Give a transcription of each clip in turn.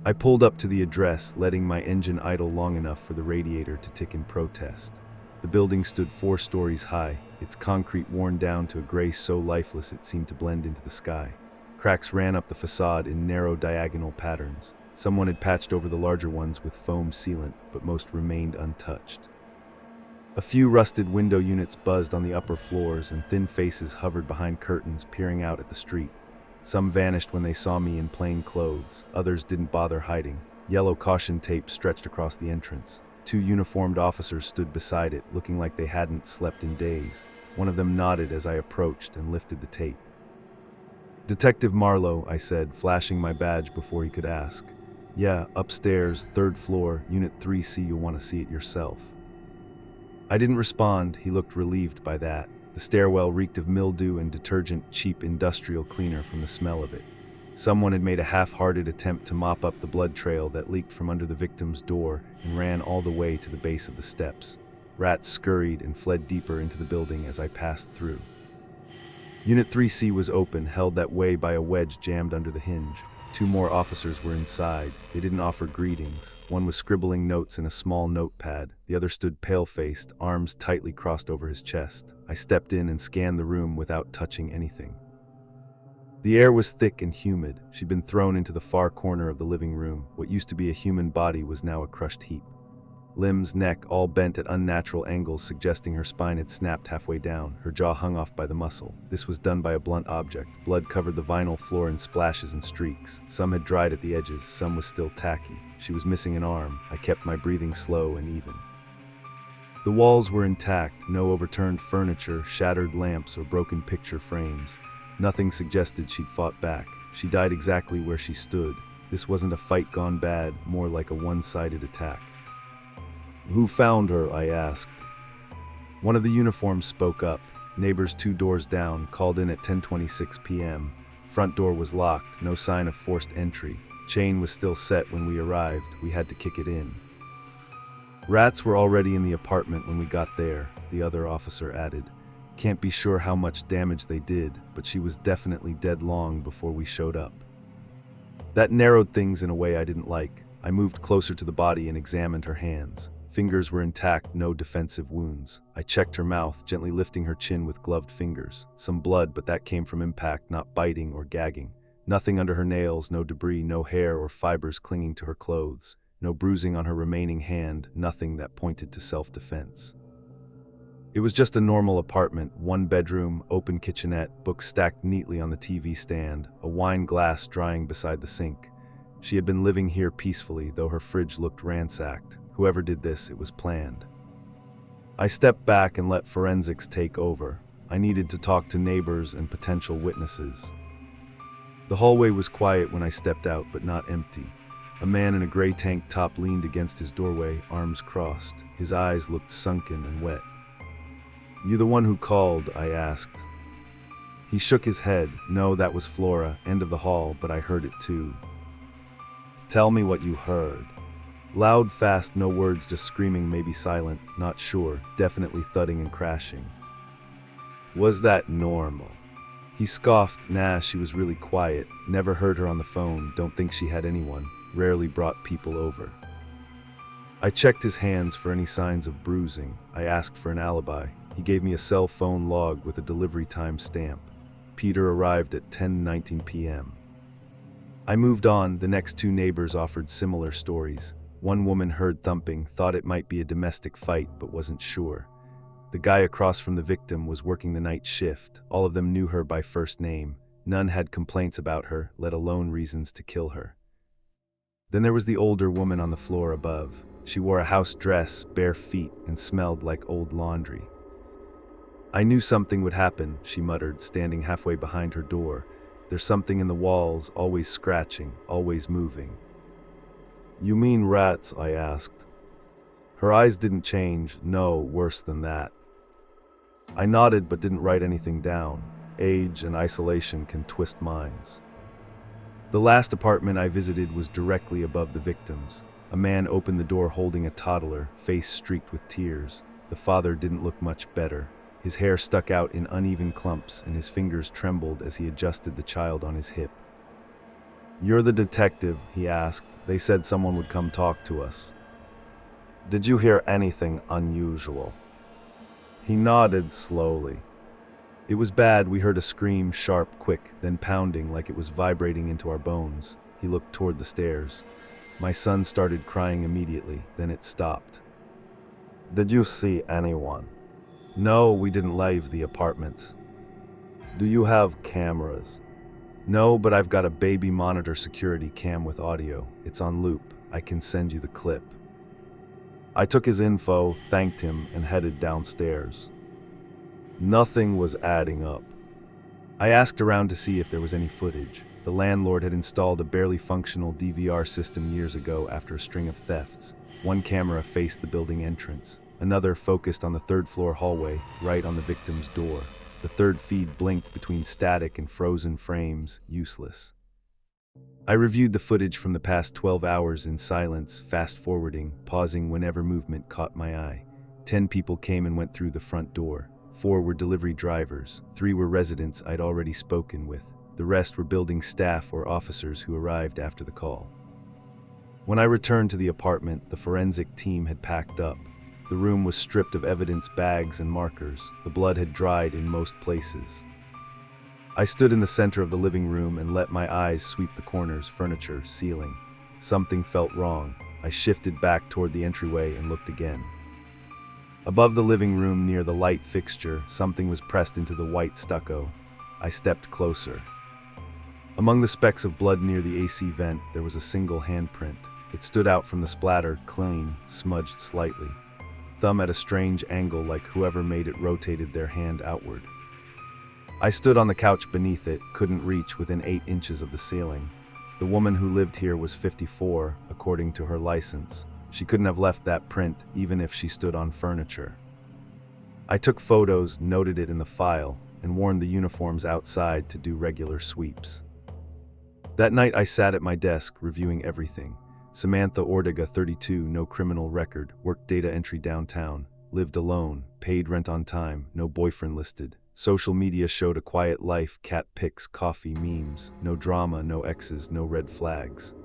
I pulled up to the address, letting my engine idle long enough for the radiator to tick in protest. The building stood 4 stories high, its concrete worn down to a gray so lifeless it seemed to blend into the sky. Cracks ran up the facade in narrow diagonal patterns. Someone had patched over the larger ones with foam sealant, but most remained untouched. A few rusted window units buzzed on the upper floors, and thin faces hovered behind curtains, peering out at the street. Some vanished when they saw me in plain clothes. Others didn't bother hiding. Yellow caution tape stretched across the entrance. 2 uniformed officers stood beside it, looking like they hadn't slept in days. One of them nodded as I approached and lifted the tape. "Detective Marlowe," I said, flashing my badge before he could ask. "Yeah, upstairs, 3rd floor, Unit 3C, you'll want to see it yourself." I didn't respond. He looked relieved by that. The stairwell reeked of mildew and detergent, cheap industrial cleaner from the smell of it. Someone had made a half-hearted attempt to mop up the blood trail that leaked from under the victim's door and ran all the way to the base of the steps. Rats scurried and fled deeper into the building as I passed through. Unit 3C was open, held that way by a wedge jammed under the hinge. 2 more officers were inside. They didn't offer greetings. One was scribbling notes in a small notepad. The other stood pale-faced, arms tightly crossed over his chest. I stepped in and scanned the room without touching anything. The air was thick and humid. She'd been thrown into the far corner of the living room. What used to be a human body was now a crushed heap. Limbs, neck, all bent at unnatural angles, suggesting her spine had snapped halfway down, her jaw hung off by the muscle. This was done by a blunt object. Blood covered the vinyl floor in splashes and streaks. Some had dried at the edges, some was still tacky. She was missing an arm. I kept my breathing slow and even. The walls were intact, no overturned furniture, shattered lamps, or broken picture frames. Nothing suggested she'd fought back. She died exactly where she stood. This wasn't a fight gone bad, more like a one-sided attack. "Who found her?" I asked. One of the uniforms spoke up. Neighbors 2 doors down, called in at 10:26 p.m. Front door was locked, no sign of forced entry. Chain was still set when we arrived. We had to kick it in. "Rats were already in the apartment when we got there," the other officer added. "Can't be sure how much damage they did, but she was definitely dead long before we showed up." That narrowed things in a way I didn't like. I moved closer to the body and examined her hands. Fingers were intact, no defensive wounds. I checked her mouth, gently lifting her chin with gloved fingers. Some blood, but that came from impact, not biting or gagging. Nothing under her nails, no debris, no hair or fibers clinging to her clothes. No bruising on her remaining hand, nothing that pointed to self-defense. It was just a normal apartment, 1 bedroom, open kitchenette, books stacked neatly on the TV stand, a wine glass drying beside the sink. She had been living here peacefully, though her fridge looked ransacked. Whoever did this, it was planned. I stepped back and let forensics take over. I needed to talk to neighbors and potential witnesses. The hallway was quiet when I stepped out, but not empty. A man in a gray tank top leaned against his doorway, arms crossed. His eyes looked sunken and wet. "You the one who called?" I asked. He shook his head. "No, that was Flora, end of the hall, but I heard it too." "Tell me what you heard." Loud, fast, no words, just screaming, maybe silent, not sure, definitely thudding and crashing. "Was that normal?" He scoffed. "Nah, she was really quiet. Never heard her on the phone, don't think she had anyone. Rarely brought people over." I checked his hands for any signs of bruising. I asked for an alibi. He gave me a cell phone log with a delivery time stamp. Peter arrived at 10:19 p.m. I moved on. The next 2 neighbors offered similar stories. One woman heard thumping, thought it might be a domestic fight, but wasn't sure. The guy across from the victim was working the night shift. All of them knew her by first name. None had complaints about her, let alone reasons to kill her. Then there was the older woman on the floor above. She wore a house dress, bare feet, and smelled like old laundry. "I knew something would happen," she muttered, standing halfway behind her door. "There's something in the walls, always scratching, always moving." "You mean rats?" I asked. Her eyes didn't change. "No, worse than that." I nodded but didn't write anything down. Age and isolation can twist minds. The last apartment I visited was directly above the victims. A man opened the door holding a toddler, face streaked with tears. The father didn't look much better. His hair stuck out in uneven clumps and his fingers trembled as he adjusted the child on his hip. "You're the detective," he asked. "They said someone would come talk to us. Did you hear anything unusual?" He nodded slowly. "It was bad. We heard a scream, sharp, quick, then pounding like it was vibrating into our bones." He looked toward the stairs. My son started crying immediately, then it stopped. "Did you see anyone?" "No, we didn't leave the apartment." "Do you have cameras?" "No, but I've got a baby monitor security cam with audio. It's on loop. I can send you the clip." I took his info, thanked him, and headed downstairs. Nothing was adding up. I asked around to see if there was any footage. The landlord had installed a barely functional DVR system years ago after a string of thefts. One camera faced the building entrance. Another focused on the third-floor hallway, right on the victim's door. The third feed blinked between static and frozen frames, useless. I reviewed the footage from the past 12 hours in silence, fast-forwarding, pausing whenever movement caught my eye. 10 people came and went through the front door. 4 were delivery drivers. 3 were residents I'd already spoken with. The rest were building staff or officers who arrived after the call. When I returned to the apartment, the forensic team had packed up. The room was stripped of evidence bags and markers. The blood had dried in most places. I stood in the center of the living room and let my eyes sweep the corners, furniture, ceiling. Something felt wrong. I shifted back toward the entryway and looked again. Above the living room near the light fixture, something was pressed into the white stucco. I stepped closer. Among the specks of blood near the AC vent, there was a single handprint. It stood out from the splatter, clean, smudged slightly. Thumb at a strange angle, like whoever made it rotated their hand outward. I stood on the couch beneath it, couldn't reach within 8 inches of the ceiling. The woman who lived here was 54, according to her license. She couldn't have left that print, even if she stood on furniture. I took photos, noted it in the file, and warned the uniforms outside to do regular sweeps. That night I sat at my desk, reviewing everything. Samantha Ortega, 32, no criminal record, worked data entry downtown, lived alone, paid rent on time, no boyfriend listed. Social media showed a quiet life, cat pics, coffee, memes, no drama, no exes, no red flags.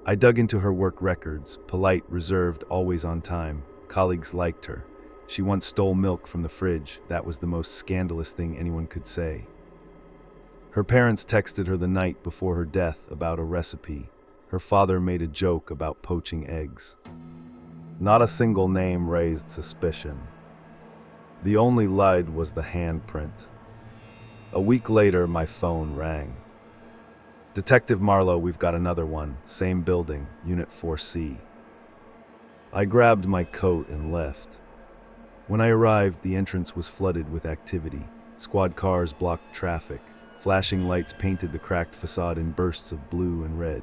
I dug into her work records, polite, reserved, always on time. Colleagues liked her. She once stole milk from the fridge. That was the most scandalous thing anyone could say. Her parents texted her the night before her death about a recipe. Her father made a joke about poaching eggs. Not a single name raised suspicion. The only lead was the handprint. A week later, my phone rang. "Detective Marlowe, we've got another one. Same building, Unit 4C. I grabbed my coat and left. When I arrived, the entrance was flooded with activity. Squad cars blocked traffic. Flashing lights painted the cracked facade in bursts of blue and red.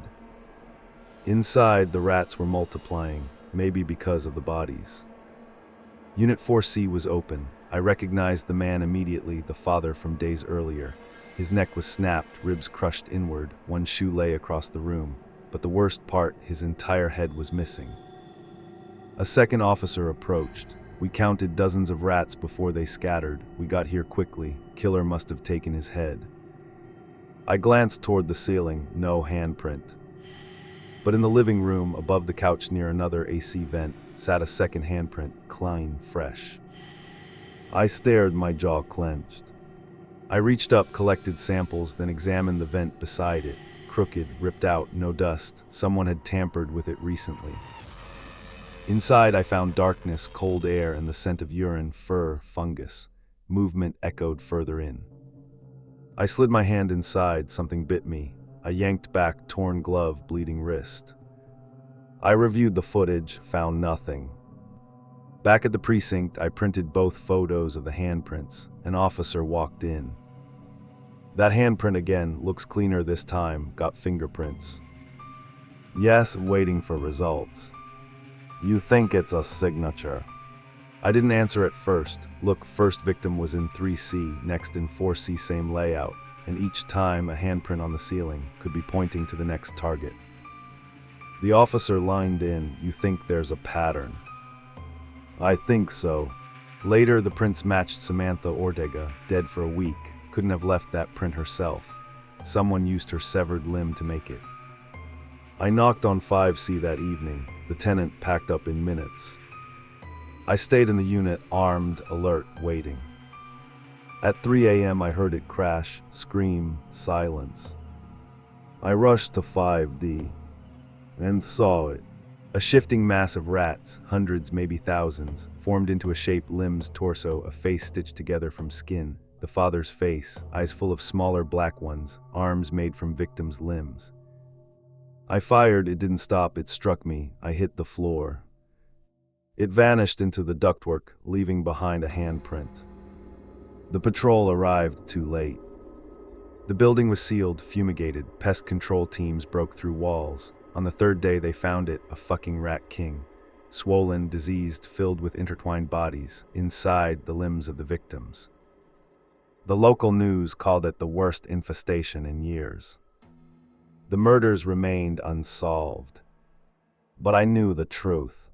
Inside, the rats were multiplying, maybe because of the bodies. Unit 4C was open. I recognized the man immediately, the father from days earlier. His neck was snapped, ribs crushed inward, one shoe lay across the room. But the worst part, his entire head was missing. A second officer approached. We counted dozens of rats before they scattered. We got here quickly. Killer must have taken his head. I glanced toward the ceiling, no handprint. But in the living room, above the couch near another AC vent, sat a second handprint, clean, fresh. I stared, my jaw clenched. I reached up, collected samples, then examined the vent beside it. Crooked, ripped out, no dust. Someone had tampered with it recently. Inside, I found darkness, cold air, and the scent of urine, fur, fungus. Movement echoed further in. I slid my hand inside, something bit me. I yanked back, torn glove, bleeding wrist. I reviewed the footage, found nothing. Back at the precinct, I printed both photos of the handprints. An officer walked in. That handprint again, looks cleaner this time, got fingerprints. Yes, waiting for results. You think it's a signature? I didn't answer at first. Look, first victim was in 3C, next in 4C, same layout, and each time a handprint on the ceiling could be pointing to the next target. The officer lined in. You think there's a pattern? I think so. Later, the prints matched Samantha Ortega, dead for a week. Couldn't have left that print herself. Someone used her severed limb to make it. I knocked on 5C that evening. The tenant packed up in minutes. I stayed in the unit, armed, alert, waiting. At 3 a.m. I heard it crash, scream, silence. I rushed to 5D and saw it. A shifting mass of rats, hundreds, maybe thousands, formed into a shape, limbs, torso, a face stitched together from skin. The father's face, eyes full of smaller black ones, arms made from victims' limbs. I fired, it didn't stop, it struck me. I hit the floor. It vanished into the ductwork, leaving behind a handprint. The patrol arrived too late. The building was sealed, fumigated, pest control teams broke through walls. On the third day they found it, a fucking rat king. Swollen, diseased, filled with intertwined bodies, inside the limbs of the victims. The local news called it the worst infestation in years. The murders remained unsolved. But I knew the truth.